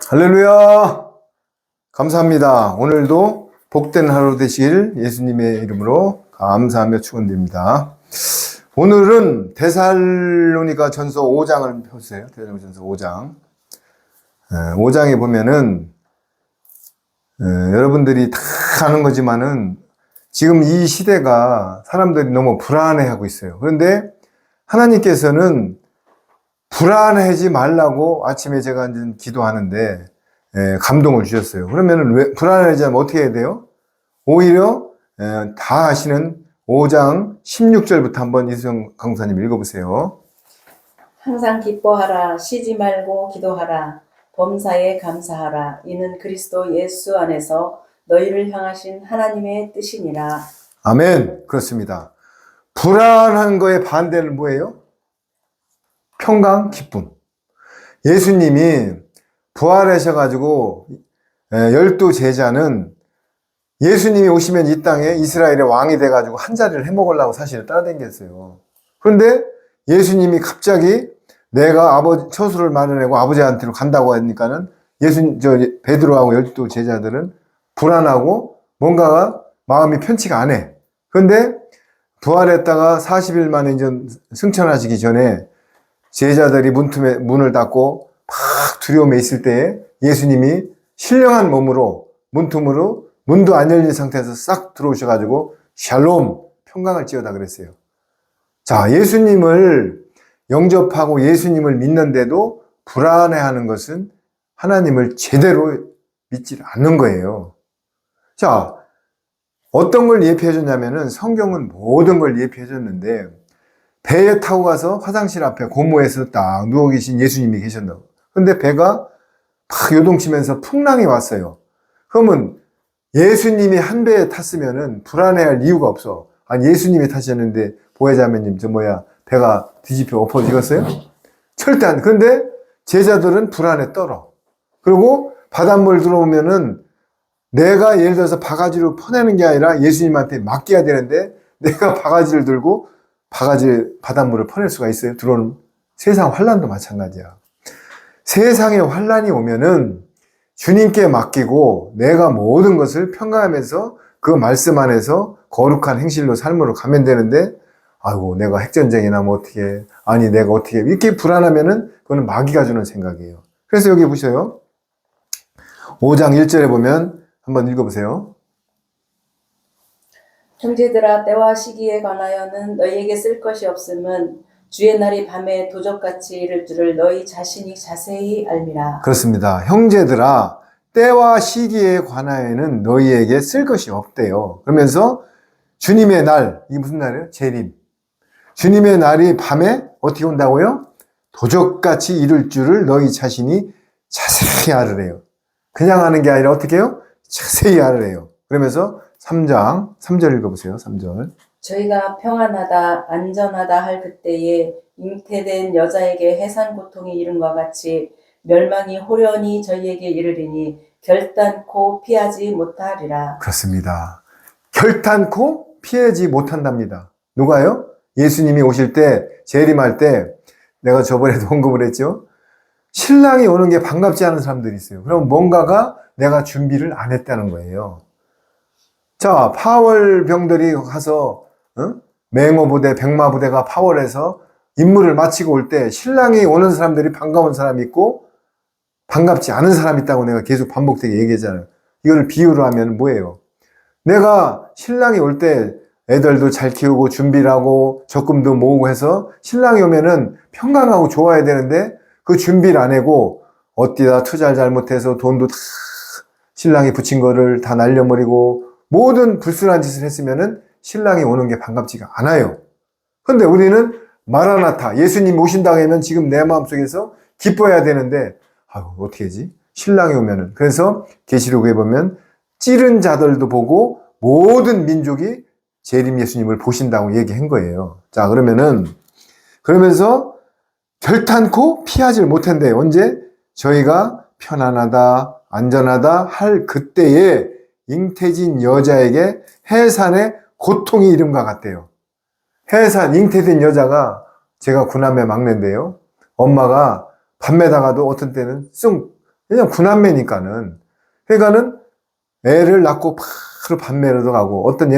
할렐루야! 감사합니다. 오늘도 복된 하루 되시길 예수님의 이름으로 감사하며 축원드립니다. 오늘은 데살로니가 전서 5장을 펴주세요. 데살로니가 전서 5장. 5장에 보면은 여러분들이 다 아는 거지만은 지금 이 시대가 사람들이 너무 불안해하고 있어요. 그런데 하나님께서는 불안해하지 말라고 아침에 제가 이제 기도하는데 감동을 주셨어요. 그러면 왜 불안해하지 않으면 어떻게 해야 돼요? 오히려 다 아시는 5장 16절부터 한번 이수영 강사님 읽어보세요. 항상 기뻐하라. 쉬지 말고 기도하라. 범사에 감사하라. 이는 그리스도 예수 안에서 너희를 향하신 하나님의 뜻이니라. 아멘. 그렇습니다. 불안한 거의 반대는 뭐예요? 평강, 기쁨. 예수님이 부활하셔가지고 12 제자는 예수님이 오시면 이 땅에 이스라엘의 왕이 돼가지고 한 자리를 해먹으려고 사실 따라다녔어요. 그런데 예수님이 갑자기 내가 처소를 마련하고 아버지한테로 간다고 하니까는 베드로하고 12 제자들은 불안하고 뭔가가 마음이 편치가 안 해. 그런데 부활했다가 40일 만에 이제 승천하시기 전에 제자들이 문을 닫고 막 두려움에 있을 때에 예수님이 신령한 몸으로 문틈으로 문도 안 열린 상태에서 싹 들어오셔가지고 샬롬 평강을 지어다 그랬어요. 자, 예수님을 영접하고 예수님을 믿는데도 불안해하는 것은 하나님을 제대로 믿지 않는 거예요. 자, 어떤 걸 예표해 줬냐면은 성경은 모든 걸 예표해 줬는데 배에 타고 가서 화장실 앞에 고모에서 딱 누워 계신 예수님이 계셨다고. 근데 배가 막 요동치면서 풍랑이 왔어요. 그러면 예수님이 한 배에 탔으면은 불안해할 이유가 없어. 아니, 예수님이 타셨는데 보혜자매님 배가 뒤집혀 엎어지겠어요? 절대 안. 근데 제자들은 불안에 떨어. 그리고 바닷물 들어오면은 내가 예를 들어서 바가지로 퍼내는 게 아니라 예수님한테 맡겨야 되는데 내가 바가지를 들고 바닷물을 퍼낼 수가 있어요? 들어오는 세상 환란도 마찬가지야. 세상에 환란이 오면은 주님께 맡기고 내가 모든 것을 평가하면서 그 말씀 안에서 거룩한 행실로 삶으로 가면 되는데 아이고 내가 핵전쟁이 나면 어떻게 아니 내가 어떻게 이렇게 불안하면은 그거는 마귀가 주는 생각이에요. 그래서 여기 보셔요. 5장 1절에 보면 한번 읽어보세요. 형제들아, 때와 시기에 관하여는 너희에게 쓸 것이 없음은 주의 날이 밤에 도적같이 이를 줄을 너희 자신이 자세히 알미라. 그렇습니다. 형제들아, 때와 시기에 관하여는 너희에게 쓸 것이 없대요. 그러면서 주님의 날, 이게 무슨 날이에요? 재림. 주님의 날이 밤에 어떻게 온다고요? 도적같이 이를 줄을 너희 자신이 자세히 알으래요. 그냥 하는 게 아니라 어떻게 해요? 자세히 알으래요. 그러면서 3장 3절 읽어보세요. 3절. 저희가 평안하다 안전하다 할 그때에 잉태된 여자에게 해산 고통이 이른과 같이 멸망이 호련히 저희에게 이르리니 결단코 피하지 못하리라. 그렇습니다. 결단코 피하지 못한답니다. 누가요? 예수님이 오실 때 재림할 때 내가 저번에도 언급을 했죠. 신랑이 오는 게 반갑지 않은 사람들이 있어요. 그럼 뭔가가 내가 준비를 안 했다는 거예요. 자, 파월 병들이 가서 맹호부대, 백마부대가 파월해서 임무를 마치고 올 때 신랑이 오는 사람들이 반가운 사람이 있고 반갑지 않은 사람이 있다고 내가 계속 반복되게 얘기하잖아요. 이걸 비유로 하면 뭐예요? 내가 신랑이 올 때 애들도 잘 키우고 준비를 하고 적금도 모으고 해서 신랑이 오면은 평강하고 좋아야 되는데 그 준비를 안 하고 어디다 투자를 잘못해서 돈도 다 신랑이 붙인 거를 다 날려버리고 모든 불순한 짓을 했으면은 신랑이 오는 게 반갑지가 않아요. 근데 우리는 마라나타, 예수님 오신다고 하면 지금 내 마음속에서 기뻐해야 되는데 아유, 어떻게 하지? 신랑이 오면은. 그래서 계시록에 보면 찌른 자들도 보고 모든 민족이 재림 예수님을 보신다고 얘기한 거예요. 자, 그러면서 결단코 피하지를 못한대요. 언제? 저희가 편안하다, 안전하다 할 그때에 잉태진 여자에게 해산의 고통이 이름과 같대요. 잉태된 여자가 제가 구남의 막내인데요. 엄마가 밤에다가도 어떤 때는 그냥 구남매니까는. 그러니까는 애를 낳고 바로 밤매로도 가고 어떤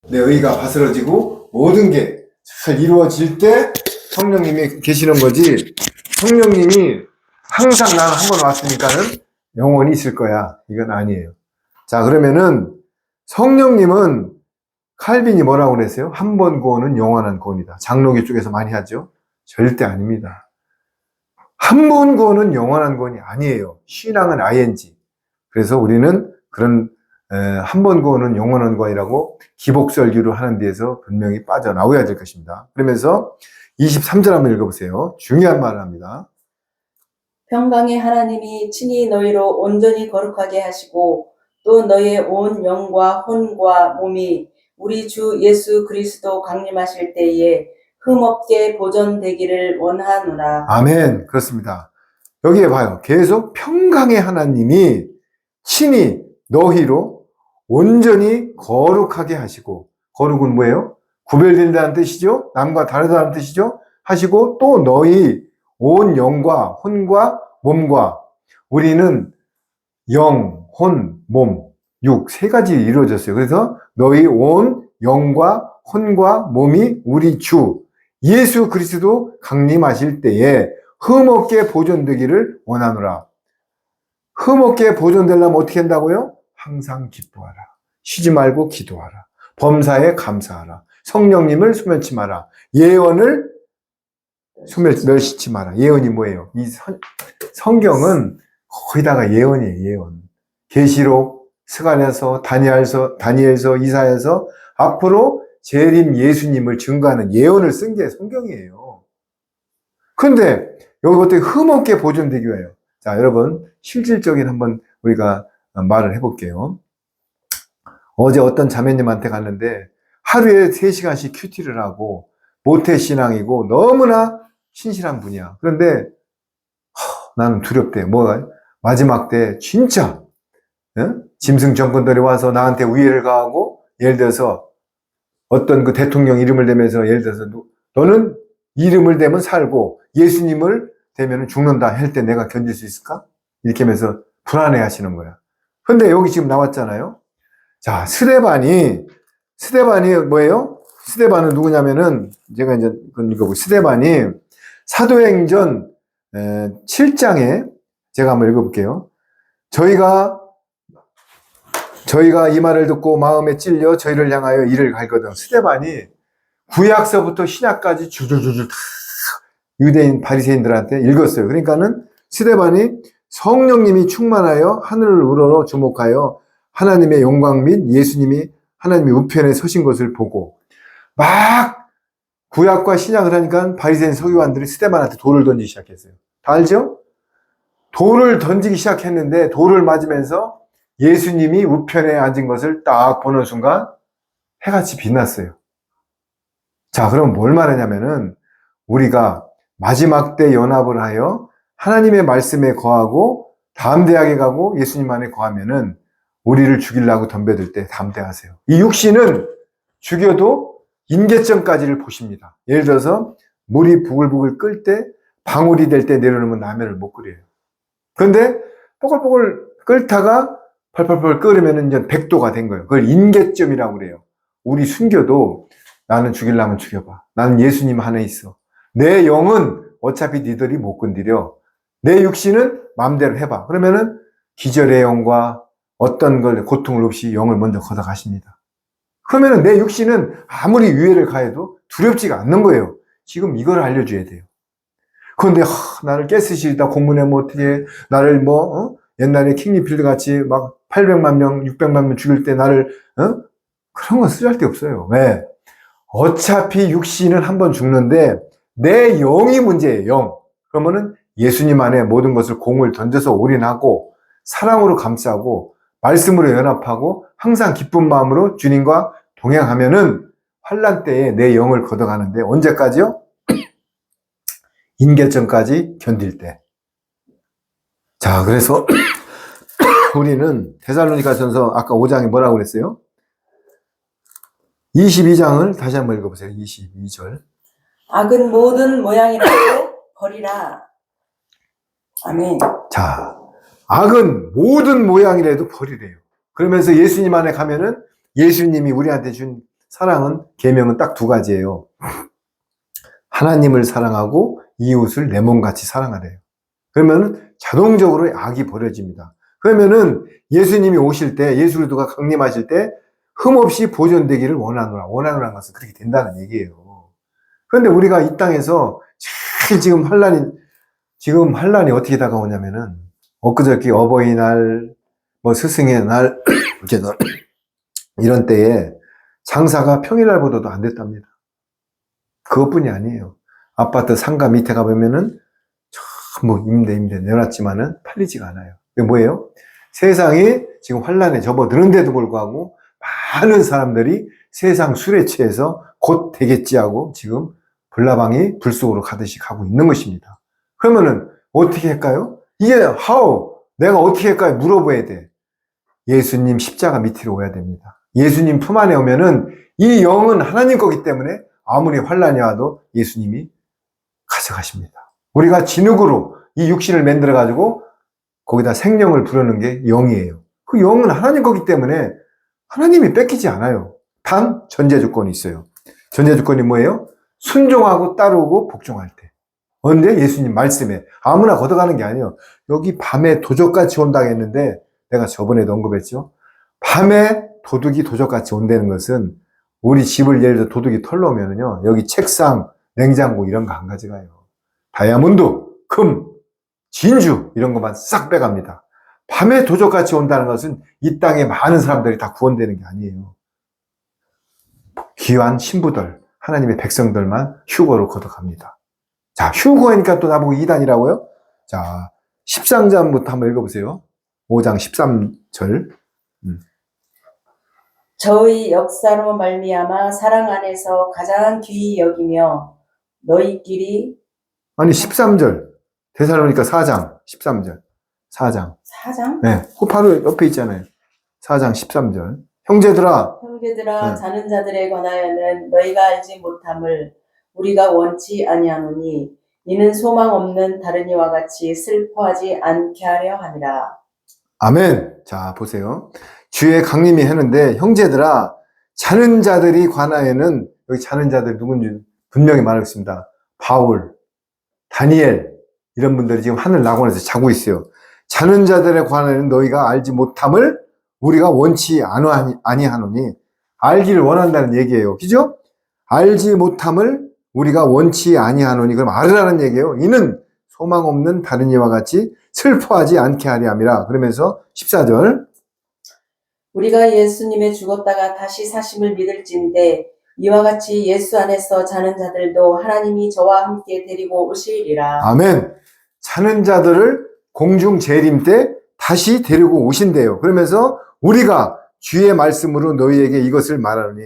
내 의가 바스러지고 모든 게 잘 이루어질 때 성령님이 계시는 거지. 성령님이 항상 나는 한 번 왔으니까는 영원히 있을 거야. 이건 아니에요. 자, 그러면은 성령님은 칼빈이 뭐라고 그랬어요? 한 번 구원은 영원한 구원이다. 장로교 쪽에서 많이 하죠. 절대 아닙니다. 한 번 구원은 영원한 구원이 아니에요. 신앙은 ing. 그래서 우리는 그런 한 번 구원은 영원한 구원이라고 기복설교를 하는 데에서 분명히 빠져나와야 될 것입니다. 그러면서 23절 한번 읽어보세요. 중요한 말을 합니다. 평강의 하나님이 친히 너희로 온전히 거룩하게 하시고 또 너희의 온 영과 혼과 몸이 우리 주 예수 그리스도 강림하실 때에 흠없게 보존되기를 원하노라. 아멘. 그렇습니다. 여기에 봐요. 계속 평강의 하나님이 친히 너희로 온전히 거룩하게 하시고, 거룩은 뭐예요? 구별된다는 뜻이죠? 남과 다르다는 뜻이죠? 하시고 또 너희 온 영과 혼과 몸과, 우리는 영, 혼, 몸, 육 세 가지 이루어졌어요. 그래서 너희 온 영과 혼과 몸이 우리 주 예수 그리스도 강림하실 때에 흠없게 보존되기를 원하노라. 흠없게 보존되려면 어떻게 한다고요? 항상 기뻐하라. 쉬지 말고 기도하라. 범사에 감사하라. 성령님을 소멸치 마라. 예언을 멸시치 마라. 예언이 뭐예요? 이 성경은 거의다가 예언이에요. 예언. 계시록, 스가랴서, 다니엘서, 이사야서 앞으로 재림 예수님을 증거하는 예언을 쓴 게 성경이에요. 그런데 여기 어떻게 흠없게 보존되기 위하여. 자, 여러분 실질적인 한번 우리가 말을 해볼게요. 어제 어떤 자매님한테 갔는데 하루에 3시간씩 큐티를 하고 모태신앙이고 너무나 신실한 분이야. 그런데 나는 두렵대. 뭐가? 마지막 때 진짜 짐승 정권들이 와서 나한테 우애를 가하고, 예를 들어서 어떤 그 대통령 이름을 대면서, 예를 들어서 너는 이름을 대면 살고 예수님을 대면 죽는다 할 때 내가 견딜 수 있을까? 이렇게 하면서 불안해 하시는 거야. 근데 여기 지금 나왔잖아요. 자, 스데반이 뭐예요? 스데반은 누구냐면은, 제가 이제 그건 읽어보고, 스데반이 사도행전 7장에 제가 한번 읽어볼게요. 저희가 이 말을 듣고 마음에 찔려 저희를 향하여 이를 갈거든. 스데반이 구약서부터 신약까지 줄줄줄줄 다 유대인 바리새인들한테 읽었어요. 그러니까는 스데반이 성령님이 충만하여 하늘을 우러러 주목하여 하나님의 영광 및 예수님이 하나님의 우편에 서신 것을 보고, 막 구약과 신약을 하니까 바리새인 서기관들이 스데반한테 돌을 던지기 시작했어요. 다 알죠? 돌을 던지기 시작했는데 돌을 맞으면서 예수님이 우편에 앉은 것을 딱 보는 순간 해같이 빛났어요. 자, 그럼 뭘 말하냐면은, 우리가 마지막 때 연합을 하여 하나님의 말씀에 거하고 담대하게 가고 예수님 안에 거하면은 우리를 죽이려고 덤벼들 때 담대하세요. 이 육신은 죽여도 인계점까지를 보십니다. 예를 들어서 물이 부글부글 끓을 때, 방울이 될 때 내려놓으면 라면을 못 끓여요. 그런데 뽀글뽀글 끓다가 펄펄펄 끓으면 이제 100도가 된 거예요. 그걸 인계점이라고 그래요. 우리 순교도 나는 죽이려면 죽여봐. 나는 예수님 안에 있어. 내 영은 어차피 니들이 못 건드려. 내 육신은 마음대로 해봐. 그러면은 기절의 영과 어떤 걸 고통을 없이 영을 먼저 걷어가십니다. 그러면은 내 육신은 아무리 유해를 가해도 두렵지가 않는 거예요. 지금 이걸 알려줘야 돼요. 그런데 나를 가스실에다 공문하면 어떻게, 나를 옛날에 킹리필드 같이 막 800만 명, 600만 명 죽일 때 나를 그런 건 쓰잘데없어요. 왜? 어차피 육신은 한번 죽는데 내 영이 문제예요. 영. 그러면은 예수님 안에 모든 것을 공을 던져서 올인하고 사랑으로 감싸고 말씀으로 연합하고 항상 기쁜 마음으로 주님과 동행하면은 환난 때에 내 영을 걷어가는데, 언제까지요? 인계점까지 견딜 때. 자, 그래서 우리는 데살로니가전서 아까 5장에 뭐라고 그랬어요? 22장을 다시 한번 읽어보세요. 22절. 악은 모든 모양이라도 버리라. 아멘. 자, 악은 모든 모양이라도 버리래요. 그러면서 예수님 안에 가면은 예수님이 우리한테 준 사랑은, 계명은 딱 두 가지예요. 하나님을 사랑하고 이웃을 내 몸같이 사랑하래요. 그러면 자동적으로 악이 버려집니다. 그러면은 예수님이 오실 때, 예수 그리스도가 강림하실 때 흠없이 보존되기를 원하노라. 원하노라는 것은 그렇게 된다는 얘기예요. 그런데 우리가 이 땅에서 제일 지금 환란이 어떻게 다가오냐면은, 엊그저께 어버이날, 뭐 스승의 날, 이런 때에 장사가 평일날보다도 안 됐답니다. 그것뿐이 아니에요. 아파트 상가 밑에 가보면은 전부 임대 내놨지만은 팔리지가 않아요. 그게 뭐예요? 세상이 지금 환란에 접어드는데도 불구하고 많은 사람들이 세상 술에 취해서 곧 되겠지 하고 지금 불나방이 불 속으로 가듯이 가고 있는 것입니다. 그러면은 어떻게 할까요? 이게 내가 어떻게 할까요? 물어봐야 돼. 예수님 십자가 밑으로 오야 됩니다. 예수님 품 안에 오면은 이 영은 하나님 거기 때문에 아무리 환란이 와도 예수님이 가져가십니다. 우리가 진흙으로 이 육신을 만들어 가지고 거기다 생명을 부르는 게 영이에요. 그 영은 하나님 거기 때문에 하나님이 뺏기지 않아요. 단 전제 조건이 있어요. 전제 조건이 뭐예요? 순종하고 따르고 복종할 때. 언제? 예수님 말씀에. 아무나 걷어가는 게 아니에요. 여기 밤에 도적같이 온다고 했는데 내가 저번에도 언급했죠. 밤에 도둑이 도적같이 온다는 것은 우리 집을 예를 들어 도둑이 털러 오면은요, 여기 책상, 냉장고 이런 거 안 가져가요. 다이아몬드, 금, 진주 이런 것만 싹 빼갑니다. 밤에 도적같이 온다는 것은 이 땅에 많은 사람들이 다 구원되는 게 아니에요. 귀한 신부들, 하나님의 백성들만 휴거로 걷어갑니다. 자, 휴거하니까 또 나보고 이단이라고요? 자, 13장부터 한번 읽어보세요. 5장 13절. 저의 역사로 말미암아 사랑 안에서 가장 귀히 여기며 너희끼리 아니 13절. 데살로니가 4장 13절. 4장. 4장? 네, 그 바로 옆에 있잖아요. 4장 13절. 형제들아. 형제들아, 네. 자는 자들에 관하여는 너희가 알지 못함을 우리가 원치 아니하노니 이는 소망 없는 다른 이와 같이 슬퍼하지 않게 하려 함이라. 아멘. 자, 보세요. 주의 강림이 하는데, 형제들아, 자는 자들이 관하여는, 여기 자는 자들 누군지 분명히 말하겠습니다. 바울, 다니엘, 이런 분들이 지금 하늘 낙원에서 자고 있어요. 자는 자들에 관하여는 너희가 알지 못함을 우리가 원치 아니하노니, 알기를 원한다는 얘기예요. 그죠? 알지 못함을 우리가 원치 아니하노니, 그럼 알으라는 얘기예요. 이는 소망 없는 다른 이와 같이 슬퍼하지 않게 하려 함이라. 그러면서 14절. 우리가 예수님의 죽었다가 다시 사심을 믿을진데 이와 같이 예수 안에서 자는 자들도 하나님이 저와 함께 데리고 오시리라. 아멘. 자는 자들을 공중 재림 때 다시 데리고 오신대요. 그러면서 우리가 주의 말씀으로 너희에게 이것을 말하노니,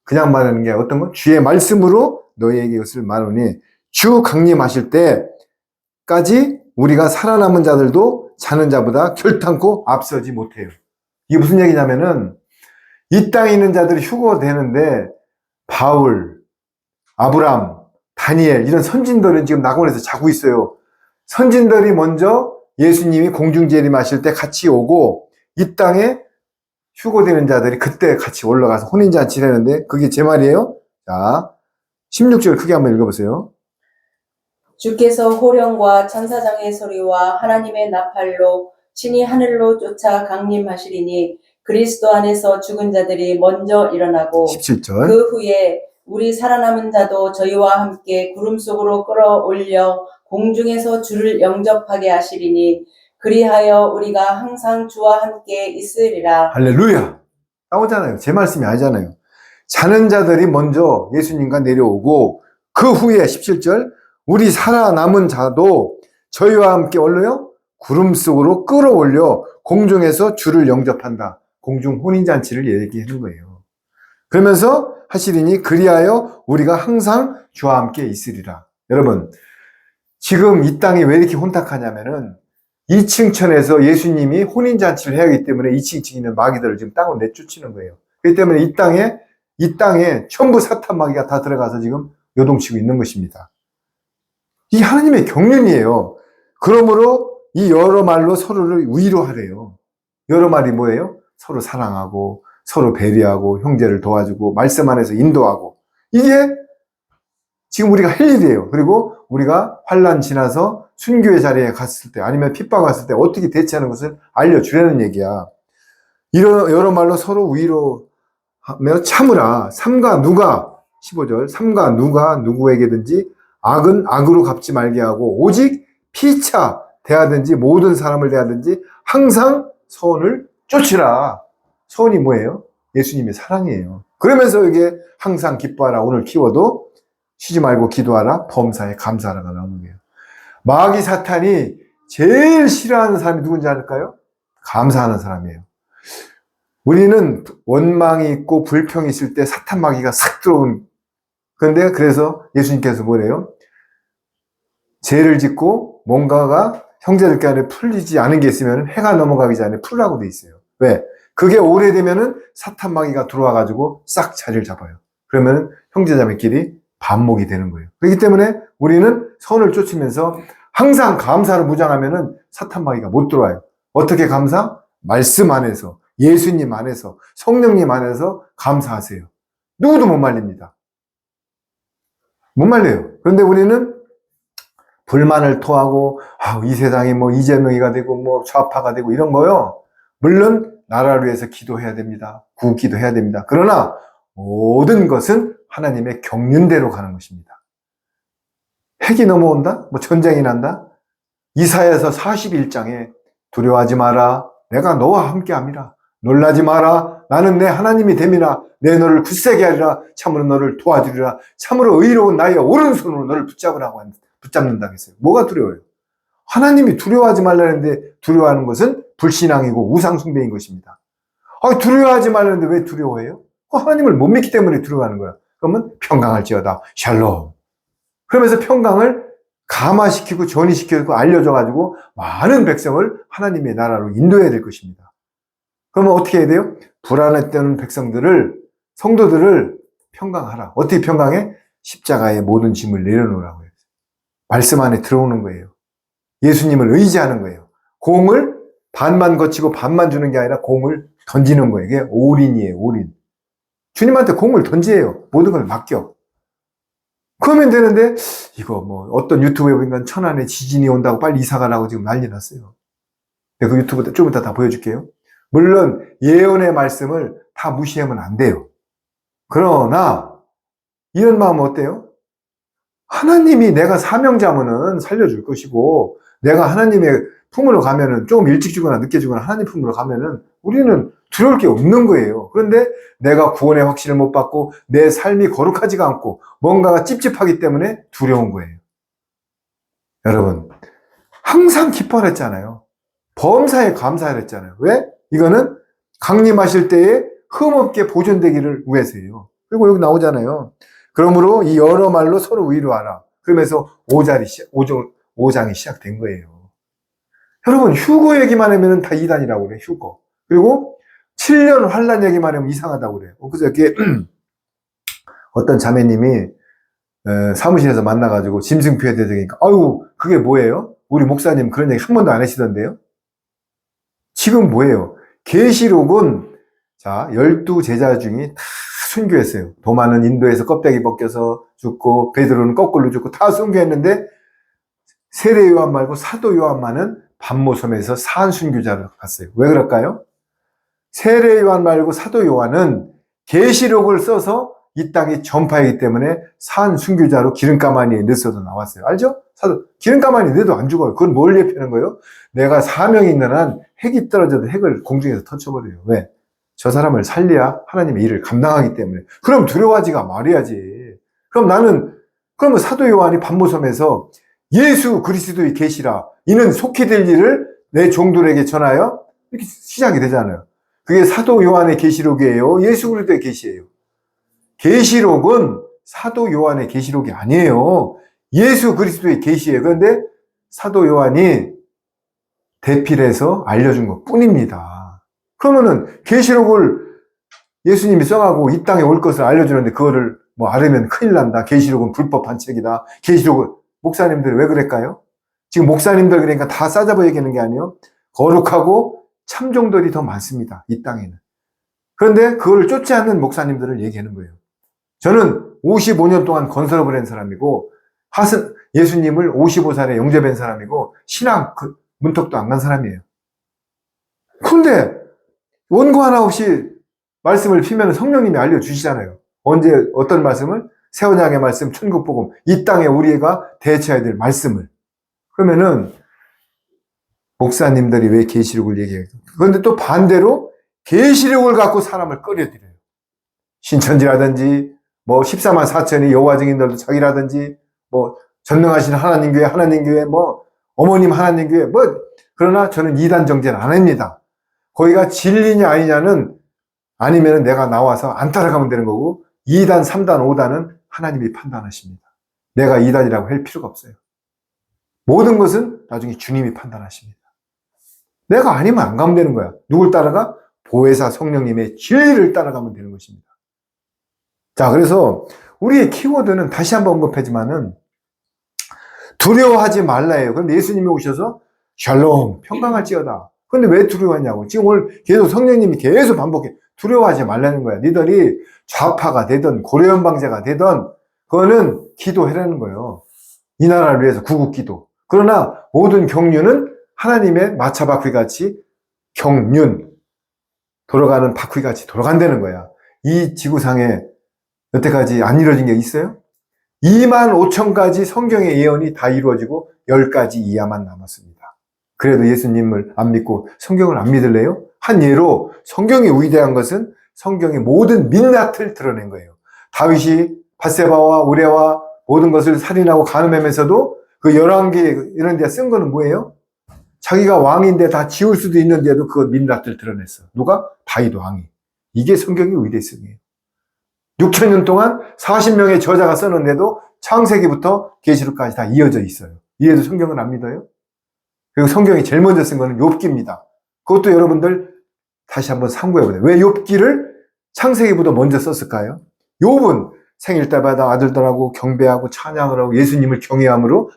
그냥 말하는 게 어떤 거? 주의 말씀으로 너희에게 이것을 말하노니, 주 강림하실 때까지 우리가 살아남은 자들도 자는 자보다 결탄코 앞서지 못해요. 이게 무슨 얘기냐면은, 이 땅에 있는 자들이 휴거되는데 바울, 아브람, 다니엘 이런 선진들은 지금 낙원에서 자고 있어요. 선진들이 먼저 예수님이 공중재림하실 때 같이 오고, 이 땅에 휴거되는 자들이 그때 같이 올라가서 혼인잔치를 하는데, 그게 제 말이에요. 자, 16절 크게 한번 읽어보세요. 주께서 호령과 천사장의 소리와 하나님의 나팔로 친히 하늘로 쫓아 강림하시리니 그리스도 안에서 죽은 자들이 먼저 일어나고 17절. 그 후에 우리 살아남은 자도 저희와 함께 구름 속으로 끌어올려 공중에서 주를 영접하게 하시리니 그리하여 우리가 항상 주와 함께 있으리라. 할렐루야. 나오잖아요. 제 말씀이 아니잖아요. 자는 자들이 먼저 예수님과 내려오고, 그 후에 17절, 우리 살아남은 자도 저희와 함께 올려요? 구름 속으로 끌어올려 공중에서 주를 영접한다. 공중 혼인잔치를 얘기하는 거예요. 그러면서 하시리니 그리하여 우리가 항상 주와 함께 있으리라. 여러분, 지금 이 땅이 왜 이렇게 혼탁하냐면은 2층 천에서 예수님이 혼인잔치를 해야 하기 때문에 2층 있는 마귀들을 지금 땅으로 내쫓는 거예요. 그렇기 때문에 이 땅에 전부 사탄 마귀가 다 들어가서 지금 요동치고 있는 것입니다. 이 하나님의 경륜이에요. 그러므로 이 여러 말로 서로를 위로하래요. 여러 말이 뭐예요? 서로 사랑하고, 서로 배려하고 형제를 도와주고 말씀 안에서 인도하고 이게 지금 우리가 할 일이에요. 그리고 우리가 환난 지나서 순교의 자리에 갔을 때 아니면 핍박 왔을 때 어떻게 대처하는 것을 알려주라는 얘기야. 여러 말로 서로 위로하며 참으라. 삼가 누가 15절 삼가 누가 누구에게든지 악은 악으로 갚지 말게 하고 오직 피차 대하든지 모든 사람을 대하든지 항상 선을 쫓으라. 선이 뭐예요? 예수님의 사랑이에요. 그러면서 이게 항상 기뻐하라. 오늘 키워도 쉬지 말고 기도하라. 범사에 감사하라가 나오는 거예요. 마귀 사탄이 제일 싫어하는 사람이 누군지 알까요? 감사하는 사람이에요. 우리는 원망이 있고 불평이 있을 때 사탄 마귀가 싹 들어오는. 그런데 그래서 예수님께서 뭐래요? 죄를 짓고 뭔가가 형제들 간에 풀리지 않은 게 있으면 해가 넘어가기 전에 풀라고 돼 있어요. 왜? 그게 오래되면은 사탄 마귀가 들어와가지고 싹 자리를 잡아요. 그러면 형제자매끼리 반목이 되는 거예요. 그렇기 때문에 우리는 선을 쫓으면서 항상 감사를 무장하면은 사탄 마귀가 못 들어와요. 어떻게 감사? 말씀 안에서, 예수님 안에서, 성령님 안에서 감사하세요. 누구도 못 말립니다. 못 말려요. 그런데 우리는 불만을 토하고 이 세상이 뭐 이재명이가 되고 뭐 좌파가 되고 이런 거요. 물론 나라를 위해서 기도해야 됩니다. 구기도 해야 됩니다. 그러나 모든 것은 하나님의 경륜대로 가는 것입니다. 핵이 넘어온다? 뭐 전쟁이 난다? 이사야서 41장에 두려워하지 마라. 내가 너와 함께함이라. 놀라지 마라. 나는 내 하나님이 됨이라. 내 너를 굳세게 하리라. 참으로 너를 도와주리라. 참으로 의로운 나의 오른손으로 너를 붙잡는다고 했어요. 뭐가 두려워요? 하나님이 두려워하지 말라는데 두려워하는 것은 불신앙이고 우상숭배인 것입니다. 두려워하지 말라는데 왜 두려워해요? 하나님을 못 믿기 때문에 두려워하는 거야. 그러면 평강할지어다. 샬롬. 그러면서 평강을 감화시키고 전이시키고 알려줘가지고 많은 백성을 하나님의 나라로 인도해야 될 것입니다. 그러면 어떻게 해야 돼요? 불안했던 백성들을, 성도들을 평강하라. 어떻게 평강해? 십자가의 모든 짐을 내려놓으라고 해요. 말씀 안에 들어오는 거예요. 예수님을 의지하는 거예요. 공을 반만 거치고 반만 주는 게 아니라 공을 던지는 거예요. 이게 올인이에요, 올인. 주님한테 공을 던지예요. 모든 걸 맡겨. 그러면 되는데, 이거 뭐, 어떤 유튜브에 보니까 천안에 지진이 온다고 빨리 이사 가라고 지금 난리 났어요. 그 유튜브 좀 이따 다 보여줄게요. 물론, 예언의 말씀을 다 무시하면 안 돼요. 그러나, 이런 마음은 어때요? 하나님이 내가 사명자면은 살려줄 것이고, 내가 하나님의 품으로 가면은 조금 일찍 주거나 늦게 주거나 하나님 품으로 가면은 우리는 두려울 게 없는 거예요. 그런데 내가 구원의 확신을 못 받고 내 삶이 거룩하지가 않고 뭔가가 찝찝하기 때문에 두려운 거예요. 여러분, 항상 기뻐했잖아요. 범사에 감사했잖아요. 왜? 이거는 강림하실 때에 흠없게 보존되기를 위해서예요. 그리고 여기 나오잖아요. 그러므로 이 여러 말로 서로 위로하라. 그러면서 5장이 시작된 거예요. 여러분, 휴거 얘기만 하면 다 이단이라고 그래, 휴거. 그리고 7년 환란 얘기만 하면 이상하다고 그래요. 그래서 이렇게 어떤 자매님이 사무실에서 만나가지고 짐승표에 대해서 얘기하니까, 아유, 그게 뭐예요? 우리 목사님 그런 얘기 한 번도 안 하시던데요? 지금 뭐예요? 계시록은, 자, 12제자 중에 다 순교했어요. 도마는 인도에서 껍데기 벗겨서 죽고, 베드로는 거꾸로 죽고, 다 순교했는데, 세례 요한 말고 사도 요한만은 반모섬에서 산순교자로 갔어요. 왜 그럴까요? 세례 요한 말고 사도 요한은 계시록을 써서 이 땅에 전파하기 때문에 산순교자로 기름가마니에 넣어서 나왔어요. 알죠? 기름가마니에 넣어도 안 죽어요. 그건 뭘 예표하는 거예요? 내가 사명이 있는 한 핵이 떨어져도 핵을 공중에서 터쳐버려요. 왜? 저 사람을 살려야 하나님의 일을 감당하기 때문에. 그럼 두려워하지가 말해야지. 그러면 사도 요한이 반모섬에서 예수 그리스도의 계시라. 이는 속히 될 일을 내 종들에게 전하여 이렇게 시작이 되잖아요. 그게 사도 요한의 계시록이에요. 예수 그리스도의 계시예요. 계시록은 사도 요한의 계시록이 아니에요. 예수 그리스도의 계시예요. 그런데 사도 요한이 대필해서 알려준 것 뿐입니다. 그러면은 계시록을 예수님이 써가고 이 땅에 올 것을 알려주는데 그거를 뭐 알으면 큰일 난다. 계시록은 불법한 책이다. 계시록은 목사님들이 왜 그럴까요? 지금 목사님들 그러니까 다 싸잡아 얘기하는 게 아니에요. 거룩하고 참종들이 더 많습니다. 이 땅에는. 그런데 그걸 쫓지 않는 목사님들을 얘기하는 거예요. 저는 55년 동안 건설업을 한 사람이고, 예수님을 55살에 영접한 사람이고, 신앙 문턱도 안 간 사람이에요. 그런데 원고 하나 없이 말씀을 피면 성령님이 알려주시잖아요. 언제 어떤 말씀을? 새 언약의 말씀, 천국복음, 이 땅에 우리가 대처해야 될 말씀을. 그러면은 목사님들이 왜 계시록을 얘기해요? 그런데 또 반대로 계시록을 갖고 사람을 끌어들여요. 신천지라든지 뭐 14만 4천의 여호와 증인들도 자기라든지 뭐 전능하신 하나님 교회 뭐 어머님 하나님 교회 뭐. 그러나 저는 이단 정죄는 안 합니다. 거기가 진리냐 아니냐는 아니면 내가 나와서 안 따라가면 되는 거고, 2단, 3단, 5단은 하나님이 판단하십니다. 내가 2단이라고 할 필요가 없어요. 모든 것은 나중에 주님이 판단하십니다. 내가 아니면 안 가면 되는 거야. 누굴 따라가? 보혜사 성령님의 진리를 따라가면 되는 것입니다. 자, 그래서 우리의 키워드는 다시 한번 언급하지만은 두려워하지 말라예요. 그런데 예수님이 오셔서 샬롬, 평강할지어다. 근데 왜 두려워하냐고. 지금 오늘 계속 성령님이 계속 반복해. 두려워하지 말라는 거야. 니들이 좌파가 되든 고려연방제가 되든 그거는 기도해라는 거예요. 이 나라를 위해서 구국기도. 그러나 모든 경륜은 하나님의 마차 바퀴 같이 경륜, 돌아가는 바퀴 같이 돌아간다는 거야. 이 지구상에 여태까지 안 이루어진 게 있어요? 2만 5천가지 성경의 예언이 다 이루어지고 10가지 이하만 남았습니다. 그래도 예수님을 안 믿고 성경을 안 믿을래요? 한 예로 성경이 위대한 것은 성경의 모든 민낯을 드러낸 거예요. 다윗이 밧세바와 우레와 모든 것을 살인하고 간음하면서도 그 11개 이런 데 쓴 거는 뭐예요? 자기가 왕인데 다 지울 수도 있는데도 그 민낯을 드러냈어. 누가? 다윗 왕이. 이게 성경의 위대성이에요. 6,000년 동안 40명의 저자가 썼는데도 창세기부터 계시록까지 다 이어져 있어요. 이래도 성경은 안 믿어요? 그리고 성경이 제일 먼저 쓴 거는 욥기입니다. 그것도 여러분들 다시 한번 참고해보세요. 왜 욥기를 창세기보다 먼저 썼을까요? 욥은 생일 때마다 아들들하고 경배하고 찬양을 하고 예수님을 경외함으로,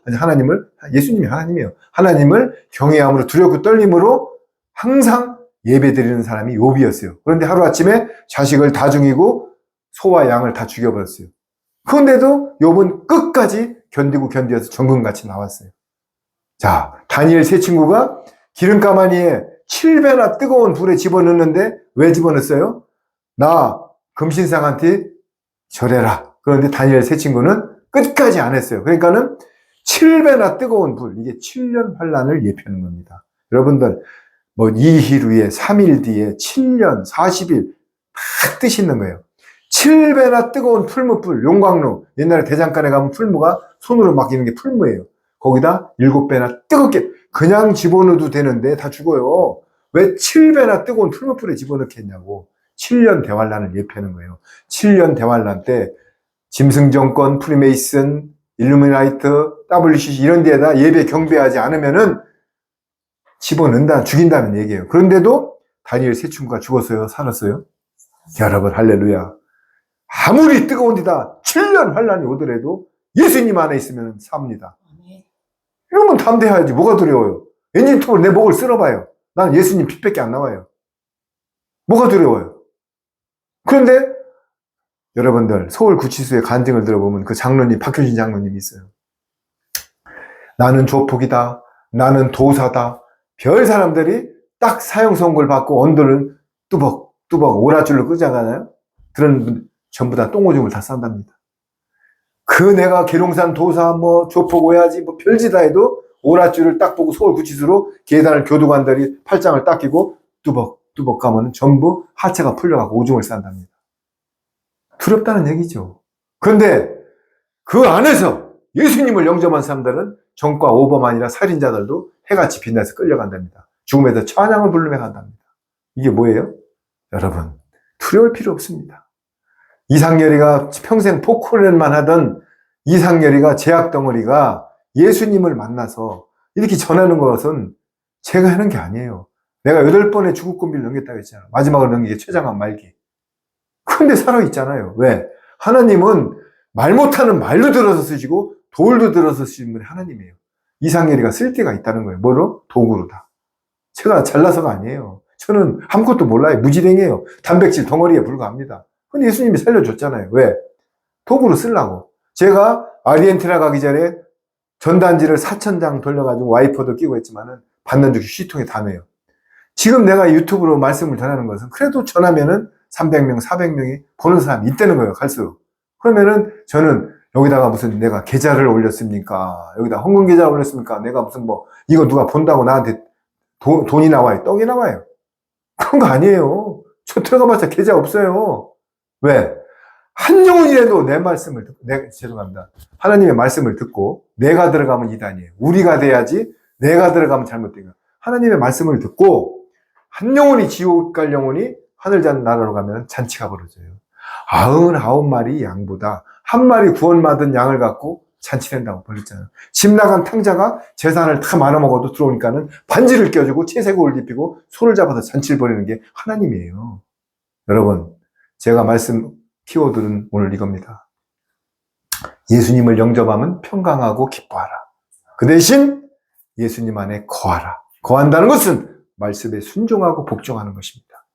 예수님이 하나님이에요. 하나님을 경외함으로 두렵고 떨림으로 항상 예배드리는 사람이 욥이었어요. 그런데 하루아침에 자식을 다 죽이고 소와 양을 다 죽여버렸어요. 그런데도 욥은 끝까지 견디어서 정금같이 나왔어요. 자, 다니엘 세 친구가 기름가마니에 7배나 뜨거운 불에 집어넣는데 왜 집어넣었어요? 나 금신상한테 절해라. 그런데 다니엘 세 친구는 끝까지 안 했어요. 그러니까는 7배나 뜨거운 불, 이게 7년 환란을 예표하는 겁니다. 여러분들 뭐 2일 후에 3일 뒤에 7년 40일 다 뜻이 있는 거예요. 7배나 뜨거운 풀무불, 용광로. 옛날에 대장간에 가면 풀무가 손으로 막히는 게 풀무예요. 거기다 7배나 뜨겁게 그냥 집어넣어도 되는데 다 죽어요. 왜 7배나 뜨거운 풀무불에 집어넣겠냐고. 7년 대환란을 예표하는 거예요. 7년 대환란 때 짐승 정권, 프리메이슨, 일루미나이트, WCC 이런 데에다 예배 경배하지 않으면은 집어넣는다, 죽인다는 얘기예요. 그런데도 다니엘 세 친구가 죽었어요? 살았어요? 여러분 할렐루야. 아무리 뜨거운 데다 7년 환란이 오더라도 예수님 안에 있으면 삽니다. 이런 건 담대해야지. 뭐가 두려워요? 엔진톱으로 내 목을 쓸어봐요. 난 예수님 빛밖에 안 나와요. 뭐가 두려워요? 그런데 여러분들 서울구치소의 간증을 들어보면 그 장로님, 박효신 장로님이 있어요. 나는 조폭이다. 나는 도사다. 별 사람들이 딱 사형 선고를 받고 언더를 뚜벅뚜벅 오랏줄로 끄잖아요. 그런 분 전부 다 똥오줌을 다 싼답니다. 그 내가 계룡산 도사 뭐 조폭 오야지 뭐 별짓 다 해도 오랏줄을 딱 보고 서울구치소로 계단을 교도관들이 팔짱을 딱 끼고 뚜벅뚜벅 가면 전부 하체가 풀려가고 오줌을 싼답니다. 두렵다는 얘기죠. 그런데 그 안에서 예수님을 영접한 사람들은 전과 오범 아니라 살인자들도 해같이 빛나서 끌려간답니다. 죽음에서 찬양을 부르며 간답니다. 이게 뭐예요? 여러분 두려울 필요 없습니다. 이상열이가 평생 포크레인만 하던 이상열이가 제약덩어리가 예수님을 만나서 이렇게 전하는 것은 제가 하는 게 아니에요. 내가 8번의 죽을고비를 넘겼다고 했잖아요. 마지막으로 넘긴 게 최장암 말기. 그런데 살아있잖아요. 왜? 하나님은 말 못하는 말도 들어서 쓰시고 돌도 들어서 쓰시는 분이 하나님이에요. 이상열이가 쓸 데가 있다는 거예요. 뭐로? 도구로 다. 제가 잘나서가 아니에요. 저는 아무것도 몰라요. 무지랭이에요. 단백질 덩어리에 불과합니다. 근데 예수님이 살려줬잖아요. 왜? 도구로 쓰려고. 제가 아르헨티나 가기 전에 전단지를 4,000장 돌려가지고 와이퍼도 끼고 했지만은 받는 중 시통에 다 내요. 지금 내가 유튜브로 말씀을 전하는 것은 그래도 전하면은 300명, 400명이 보는 사람이 있다는 거예요, 갈수록. 그러면은 저는 여기다가 무슨 내가 계좌를 올렸습니까? 여기다 헌금 계좌를 올렸습니까? 내가 무슨 뭐, 이거 누가 본다고 나한테 돈이 나와요? 떡이 나와요? 그런 거 아니에요. 저 들어가봤자 계좌 없어요. 왜? 한 영혼이라도 내 말씀을 듣고, 죄송합니다. 하나님의 말씀을 듣고, 내가 들어가면 이단이에요. 우리가 돼야지, 내가 들어가면 잘못된 거예요. 하나님의 말씀을 듣고, 한 영혼이 지옥 갈 영혼이 하늘 나라로 가면 잔치가 벌어져요. 99마리 양보다 한 마리 구원받은 양을 갖고 잔치된다고 벌렸잖아요. 집 나간 탕자가 재산을 다 말아먹어도 들어오니까는 반지를 껴주고 채색을 옷 입히고 손을 잡아서 잔치를 벌이는 게 하나님이에요. 여러분, 제가 말씀 키워드는 오늘 이겁니다. 예수님을 영접하면 평강하고 기뻐하라. 그 대신 예수님 안에 거하라. 거한다는 것은 말씀에 순종하고 복종하는 것입니다.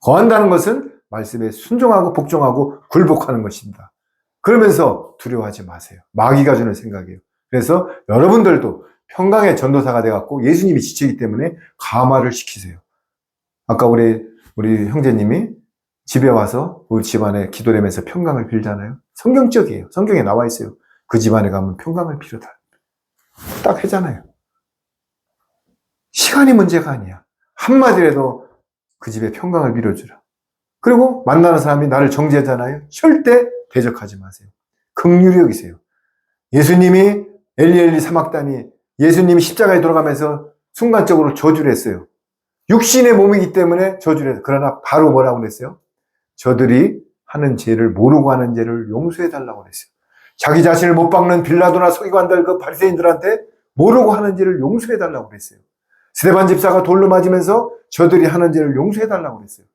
거한다는 것은 말씀에 순종하고 복종하고 굴복하는 것입니다. 그러면서 두려워하지 마세요. 마귀가 주는 생각이에요. 그래서 여러분들도 평강의 전도사가 돼갖고 예수님이 지치기 때문에 감화를 시키세요. 아까 우리 형제님이 집에 와서 우리 집안에 기도하면서 평강을 빌잖아요. 성경적이에요. 성경에 나와 있어요. 그 집안에 가면 평강을 빌어달라. 딱 하잖아요. 시간이 문제가 아니야. 한마디라도 그 집에 평강을 빌어주라. 그리고 만나는 사람이 나를 정죄하잖아요. 절대 대적하지 마세요. 긍휼히 여기세요. 예수님이 엘리엘리 사막단이 예수님이 십자가에 돌아가면서 순간적으로 저주를 했어요. 육신의 몸이기 때문에 저주를 했어요. 그러나 바로 뭐라고 그랬어요? 저들이 하는 죄를 모르고 하는 죄를 용서해달라고 그랬어요. 자기 자신을 못 박는 빌라도나 서기관들 그 바리새인들한테 모르고 하는 죄를 용서해달라고 그랬어요. 스데반 집사가 돌로 맞으면서 저들이 하는 죄를 용서해달라고 그랬어요.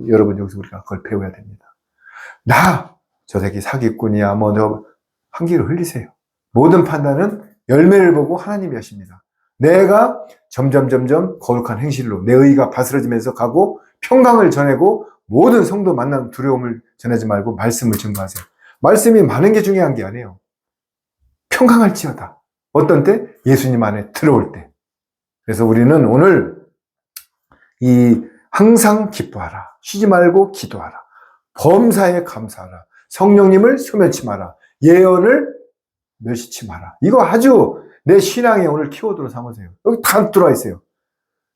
여러분 여기서 우리가 그걸 배워야 됩니다. 저 새끼 사기꾼이야 한 귀로 흘리세요. 모든 판단은 열매를 보고 하나님이 하십니다. 내가 점점 거룩한 행실로 내 의가 바스러지면서 가고 평강을 전하고 모든 성도 만나는 두려움을 전하지 말고 말씀을 증거하세요. 말씀이 많은 게 중요한 게 아니에요. 평강할지어다. 어떤 때? 예수님 안에 들어올 때. 그래서 우리는 오늘 항상 기뻐하라. 쉬지 말고 기도하라. 범사에 감사하라. 성령님을 소멸치 마라. 예언을 멸시치 마라. 이거 아주 내 신앙의 오늘 키워드로 삼으세요. 여기 다 들어와 있어요.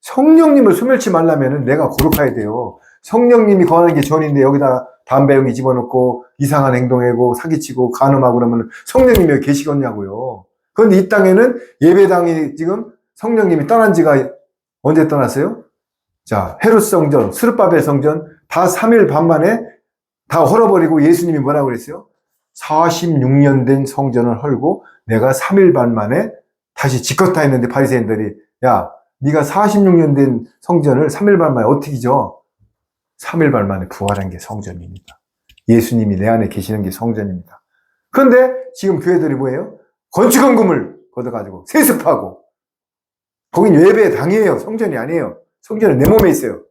성령님을 소멸치 말라면 내가 거룩해야 돼요. 성령님이 거하는 게 전인데 여기다 담배 연기 집어넣고 이상한 행동하고 사기치고 간음하고 그러면 성령님이 여기 계시겠냐고요. 그런데 이 땅에는 예배당이 지금 성령님이 떠난 지가 언제 떠났어요? 자, 헤롯 성전, 스룹바벨 성전 다 3일 반 만에 다 헐어버리고 예수님이 뭐라고 그랬어요? 46년 된 성전을 헐고 내가 3일 반 만에 다시 짓겠다 했는데 바리새인들이 야, 네가 46년 된 성전을 3일 반 만에 어떻게 잊어? 3일 반 만에 부활한 게 성전입니다. 예수님이 내 안에 계시는 게 성전입니다. 그런데 지금 교회들이 뭐예요? 건축헌금을 걷어가지고 세습하고 거긴 예배의 당이에요. 성전이 아니에요. 성전은 내 몸에 있어요.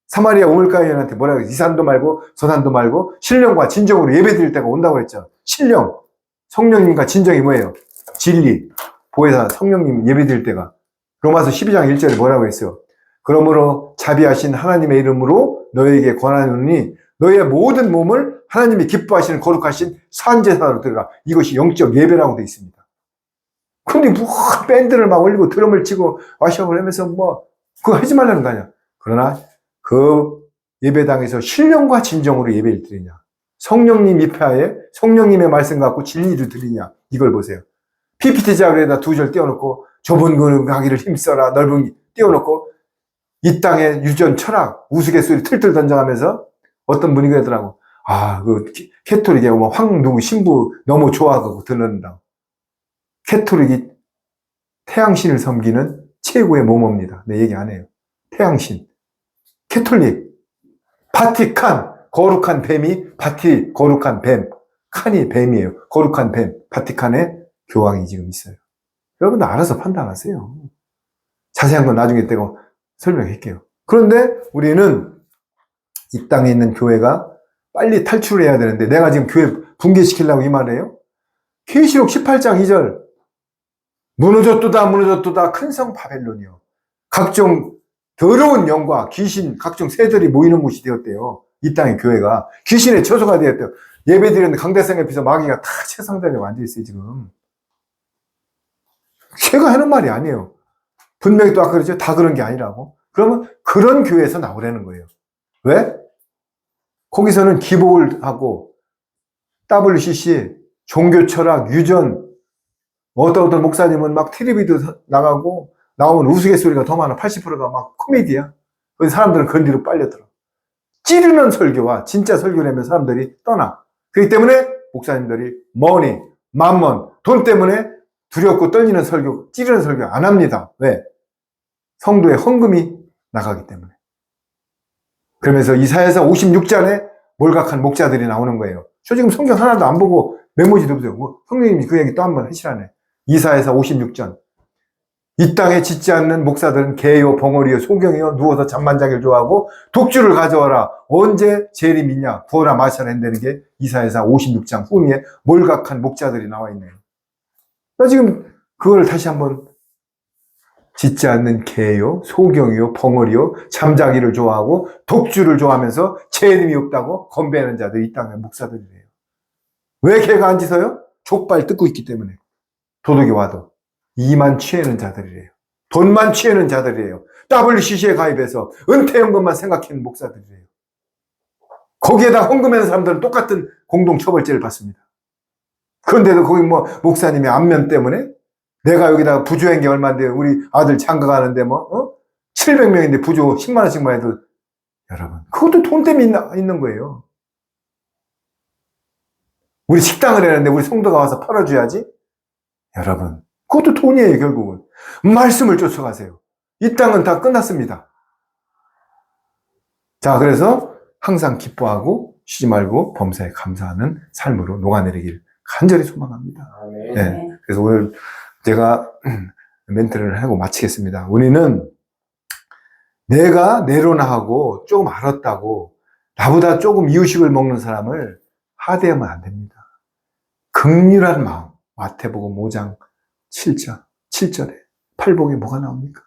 사마리아 오물가인한테 뭐라고 해요? 이 산도 말고 저 산도 말고 신령과 진정으로 예배드릴 때가 온다고 그랬죠. 신령, 성령님과 진정이 뭐예요? 진리, 보혜사, 성령님 예배드릴 때가. 로마서 12장 1절에 뭐라고 했어요? 그러므로 자비하신 하나님의 이름으로 너에게 권하노니 너의 모든 몸을 하나님이 기뻐하시는 거룩하신 산제사로 드리라. 이것이 영적 예배라고 되어 있습니다. 근데 뭐 밴드를 막 올리고 드럼을 치고 와셔을 하면서 그거 하지 말라는 거 아니야. 그러나 그 예배당에서 신령과 진정으로 예배를 드리냐. 성령님 입하에 성령님의 말씀 갖고 진리를 드리냐. 이걸 보세요. PPT 자료에다 2절 띄워놓고 좁은 그 가기를 힘써라. 넓은 띄워놓고 이 땅의 유전 철학 우스갯소리 틀틀 던져가면서 어떤 분이 그러더라고. 그 캐톨릭에 누구 신부 너무 좋아하고 듣는다고. 캐톨릭이 태양신을 섬기는 최고의 모모입니다. 내 얘기 안 해요. 태양신. 캐톨릭. 바티칸. 거룩한 뱀이 거룩한 뱀. 칸이 뱀이에요. 거룩한 뱀. 바티칸에 교황이 지금 있어요. 여러분들 알아서 판단하세요. 자세한 건 나중에 때고 설명할게요. 그런데 우리는 이 땅에 있는 교회가 빨리 탈출해야 되는데 내가 지금 교회 붕괴시키려고 이 말이에요? 계시록 18장 2절 무너졌도다 큰 성 바벨론이요. 각종 더러운 영과 귀신 각종 새들이 모이는 곳이 되었대요. 이 땅의 교회가 귀신의 처소가 되었대요. 예배 드리는데 강대상 옆에서 마귀가 다 채상단에 앉아있어요 지금. 제가 하는 말이 아니에요. 분명히 또 아까 그랬죠. 다 그런 게 아니라고. 그러면 그런 교회에서 나오라는 거예요. 왜? 거기서는 기복을 하고 WCC, 종교철학, 유전, 어떤 목사님은 막 텔레비도 나가고 나오는 우스갯소리가 더 많아. 80%가 막 코미디야. 그래서 사람들은 그런 뒤로 빨려들어. 찌르는 설교와 진짜 설교라면 사람들이 떠나. 그렇기 때문에 목사님들이 머니, 맘먼, 돈 때문에 두렵고 떨리는 설교, 찌르는 설교 안 합니다. 왜? 성도의 헌금이 나가기 때문에. 그러면서 이사야서 56장에 몰각한 목자들이 나오는 거예요. 저 지금 성경 하나도 안 보고 메모지도 보세요. 성령님이 그 얘기 또 한 번 하시라네. 이사야서 56장. 이 땅에 짓지 않는 목사들은 개요, 벙어리요, 소경이요, 누워서 잠만 자기를 좋아하고 독주를 가져와라. 언제 재리 믿냐? 부어라 마셔라 한다는 게 이사야서 56장 후미에 몰각한 목자들이 나와 있네요. 나 지금 그걸 다시 한번 짓지 않는 개요, 소경이요, 벙어리요, 잠자기를 좋아하고 독주를 좋아하면서 재림이 없다고 건배하는 자들이 이 땅의 목사들이래요. 왜 개가 안 짖어요? 족발 뜯고 있기 때문에. 도둑이 와도 이만 취하는 자들이래요. 돈만 취하는 자들이래요. WCC에 가입해서 은퇴연금만 생각하는 목사들이래요. 거기에다 헌금하는 사람들은 똑같은 공동처벌죄를 받습니다. 그런데도 거기 뭐 목사님의 안면 때문에 내가 여기다 부조한 게 얼마인데 우리 아들 장가 가는데 700명인데 부조 10만 원씩만 해도 여러분 그것도 돈 때문에 있는 거예요. 우리 식당을 해놨는데 우리 성도가 와서 팔아줘야지. 여러분 그것도 돈이에요. 결국은 말씀을 쫓아가세요. 이 땅은 다 끝났습니다. 자, 그래서 항상 기뻐하고 쉬지 말고 범사에 감사하는 삶으로 녹아내리길 간절히 소망합니다. 네, 그래서 오늘 제가 멘트를 하고 마치겠습니다. 우리는 내가 내로나하고 조금 알았다고 나보다 조금 이유식을 먹는 사람을 하대하면 안 됩니다. 긍휼한 마음. 마태복음 5장 7절에 팔복에 뭐가 나옵니까?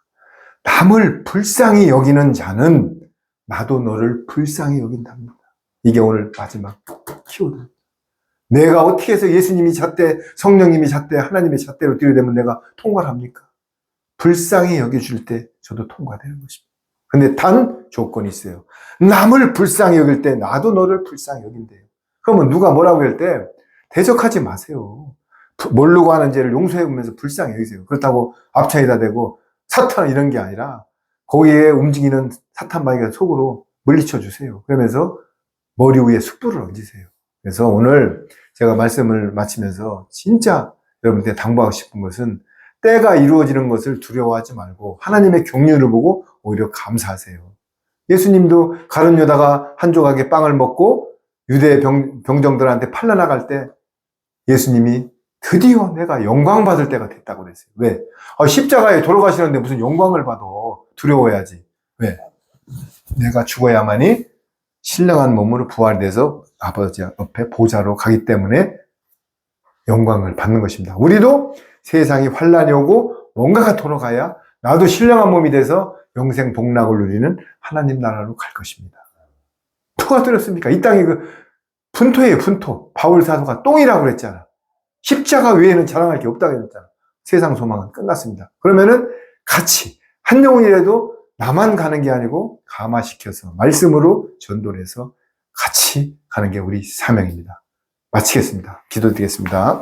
남을 불쌍히 여기는 자는 나도 너를 불쌍히 여긴답니다. 이게 오늘 마지막 키워드. 내가 어떻게 해서 예수님이 잣대, 성령님이 잣대, 하나님의 잣대로 들이대면 내가 통과를 합니까? 불쌍히 여겨줄 때 저도 통과되는 것입니다. 근데 단 조건이 있어요. 남을 불쌍히 여길 때 나도 너를 불쌍히 여긴대요. 그러면 누가 뭐라고 할 때 대적하지 마세요. 모르고 하는 죄를 용서해 보면서 불쌍히 여기세요. 그렇다고 앞차에다 대고 사탄 이런 게 아니라 거기에 움직이는 사탄 마귀가 속으로 물리쳐 주세요. 그러면서 머리 위에 숯불을 얹으세요. 그래서 오늘 제가 말씀을 마치면서 진짜 여러분께 당부하고 싶은 것은 때가 이루어지는 것을 두려워하지 말고 하나님의 경륜을 보고 오히려 감사하세요. 예수님도 가룟 유다가 한 조각의 빵을 먹고 유대 병정들한테 팔려나갈 때 예수님이 드디어 내가 영광 받을 때가 됐다고 그랬어요. 왜? 십자가에 돌아가시는데 무슨 영광을 받아. 두려워해야지. 왜? 내가 죽어야만이 신령한 몸으로 부활돼서 아버지 앞에 보좌로 가기 때문에 영광을 받는 것입니다. 우리도 세상이 환란이 오고 뭔가가 돌아가야 나도 신령한 몸이 돼서 영생 복락을 누리는 하나님 나라로 갈 것입니다. 누가 들었습니까? 이 땅이 분토예요, 분토. 바울 사도가 똥이라고 그랬잖아. 십자가 외에는 자랑할 게 없다고 그랬잖아. 세상 소망은 끝났습니다. 그러면은 같이 한 영혼이라도 나만 가는 게 아니고 감화시켜서 말씀으로 전도를 해서 같이 가는 게 우리 사명입니다. 마치겠습니다. 기도드리겠습니다.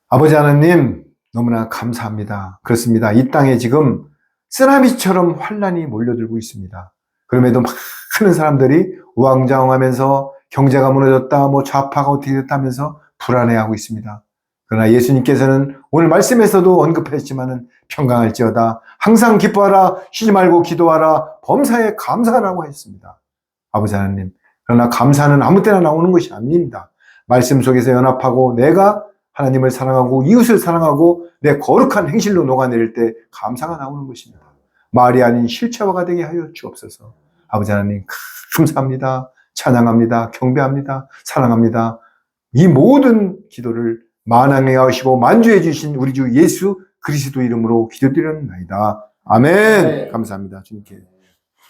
아버지 하나님 너무나 감사합니다. 그렇습니다. 이 땅에 지금 쓰나미처럼 환란이 몰려들고 있습니다. 그럼에도 많은 사람들이 우왕좌왕하면서 경제가 무너졌다, 좌파가 어떻게 됐다면서 불안해하고 있습니다. 그러나 예수님께서는 오늘 말씀에서도 언급했지만은 평강할지어다. 항상 기뻐하라. 쉬지 말고 기도하라. 범사에 감사하라고 했습니다. 아버지 하나님. 그러나 감사는 아무 때나 나오는 것이 아닙니다. 말씀 속에서 연합하고 내가 하나님을 사랑하고 이웃을 사랑하고 내 거룩한 행실로 녹아내릴 때 감사가 나오는 것입니다. 말이 아닌 실체화가 되게 하여 주옵소서. 아버지 하나님 감사합니다. 찬양합니다. 경배합니다. 사랑합니다. 이 모든 기도를 만왕에 하시고 만주해 주신 우리 주 예수 그리스도 이름으로 기도드렸나이다. 아멘. 네. 감사합니다. 주님께.